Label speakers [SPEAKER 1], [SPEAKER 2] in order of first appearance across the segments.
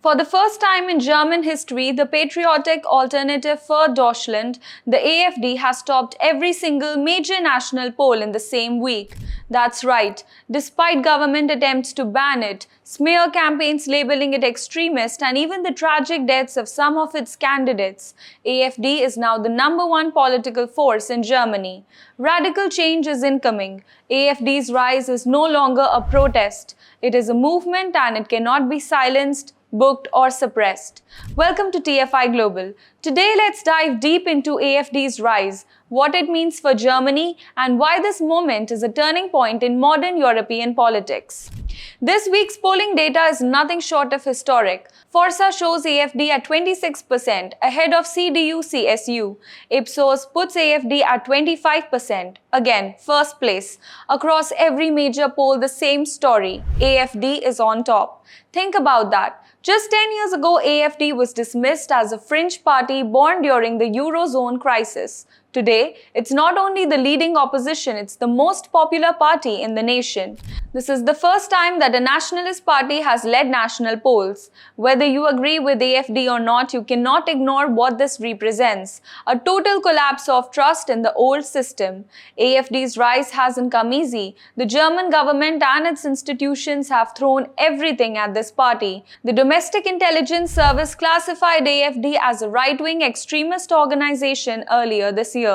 [SPEAKER 1] For the first time in German history, the patriotic alternative for Deutschland, the AfD, has topped every single major national poll in the same week. That's right, despite government attempts to ban it, smear campaigns labeling it extremist, and even the tragic deaths of some of its candidates, AfD is now the #1 political force in Germany. Radical change is incoming. AfD's rise is no longer a protest. It is a movement and it cannot be silenced, booked or suppressed. Welcome to TFI Global. Today let's dive deep into AfD's rise, what it means for Germany, and why this moment is a turning point in modern European politics. This week's polling data is nothing short of historic. Forza shows AfD at 26%, ahead of CDU-CSU. Ipsos puts AfD at 25%. Again, first place. Across every major poll, the same story. AfD is on top. Think about that. Just 10 years ago, AfD was dismissed as a fringe party born during the Eurozone crisis. Today, it's not only the leading opposition, it's the most popular party in the nation. This is the first time that a nationalist party has led national polls. Whether you agree with AfD or not, you cannot ignore what this represents. A total collapse of trust in the old system. AfD's rise hasn't come easy. The German government and its institutions have thrown everything at this party. The Domestic Intelligence Service classified AfD as a right-wing extremist organization earlier this year.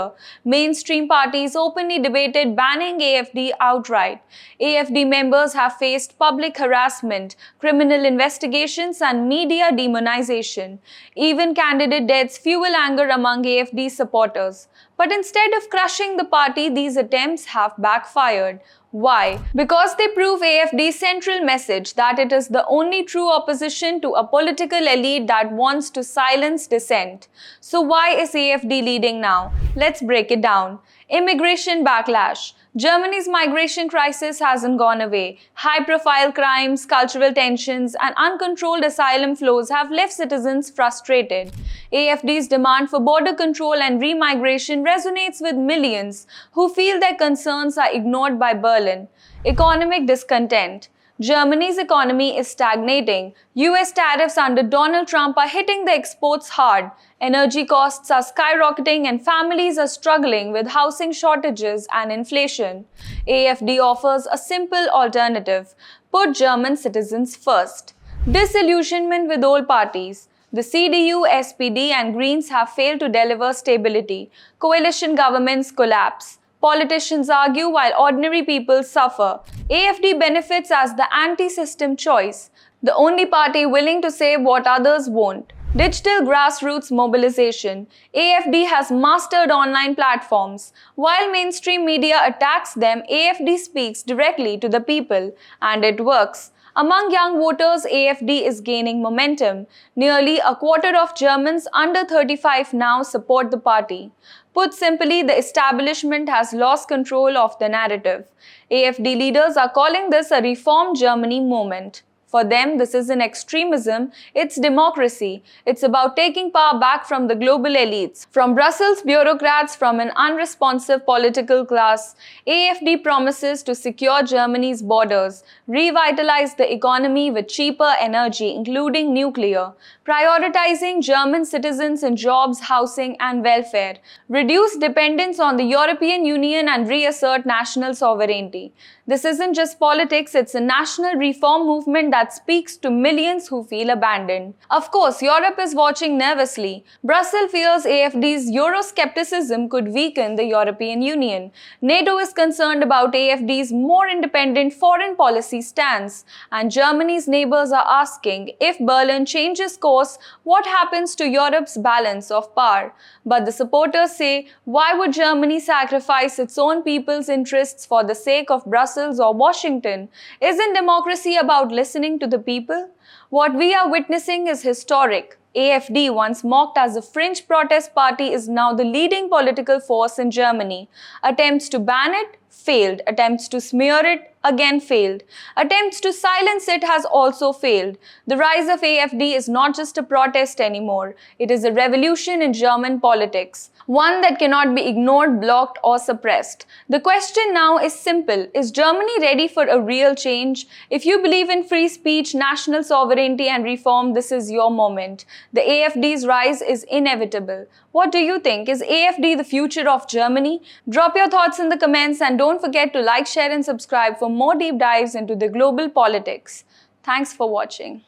[SPEAKER 1] Mainstream parties openly debated banning AfD outright. AfD members have faced public harassment, criminal investigations, and media demonization. Even candidate deaths fuel anger among AfD supporters. But instead of crushing the party, these attempts have backfired. Why? Because they prove AfD's central message that it is the only true opposition to a political elite that wants to silence dissent. So why is AfD leading now? Let's break it down. Immigration backlash. Germany's migration crisis hasn't gone away. High-profile crimes, cultural tensions, and uncontrolled asylum flows have left citizens frustrated. AfD's demand for border control and remigration resonates with millions who feel their concerns are ignored by Berlin. Economic discontent. Germany's economy is stagnating. US tariffs under Donald Trump are hitting the exports hard. Energy costs are skyrocketing and families are struggling with housing shortages and inflation. AfD offers a simple alternative: put German citizens first. Disillusionment with all parties. The CDU, SPD, and Greens have failed to deliver stability. Coalition governments collapse. Politicians argue while ordinary people suffer. AfD benefits as the anti-system choice, the only party willing to say what others won't. Digital grassroots mobilization. AfD has mastered online platforms. While mainstream media attacks them, AfD speaks directly to the people, and it works. Among young voters, AfD is gaining momentum. Nearly a quarter of Germans under 35 now support the party. Put simply, the establishment has lost control of the narrative. AfD leaders are calling this a reform Germany moment. For them, this isn't extremism, it's democracy. It's about taking power back from the global elites, from Brussels bureaucrats, from an unresponsive political class. AfD promises to secure Germany's borders, revitalize the economy with cheaper energy, including nuclear, prioritizing German citizens in jobs, housing, and welfare, reduce dependence on the European Union, and reassert national sovereignty. This isn't just politics, it's a national reform movement that speaks to millions who feel abandoned. Of course, Europe is watching nervously. Brussels fears AfD's Euroscepticism could weaken the European Union. NATO is concerned about AfD's more independent foreign policy stance. And Germany's neighbors are asking, if Berlin changes course, what happens to Europe's balance of power? But the supporters say, why would Germany sacrifice its own people's interests for the sake of Brussels or Washington? Isn't democracy about listening to the people? What we are witnessing is historic. AfD, once mocked as a fringe protest party, is now the leading political force in Germany. Attempts to ban it failed. Attempts to smear it again failed. Attempts to silence it has also failed. The rise of AfD is not just a protest anymore. It is a revolution in German politics, one that cannot be ignored, blocked, or suppressed. The question now is simple. Is Germany ready for a real change? If you believe in free speech, national sovereignty, and reform, this is your moment. The AfD's rise is inevitable. What do you think? Is AfD the future of Germany? Drop your thoughts in the comments and don't forget to like, share, and subscribe for more deep dives into the global politics. Thanks for watching.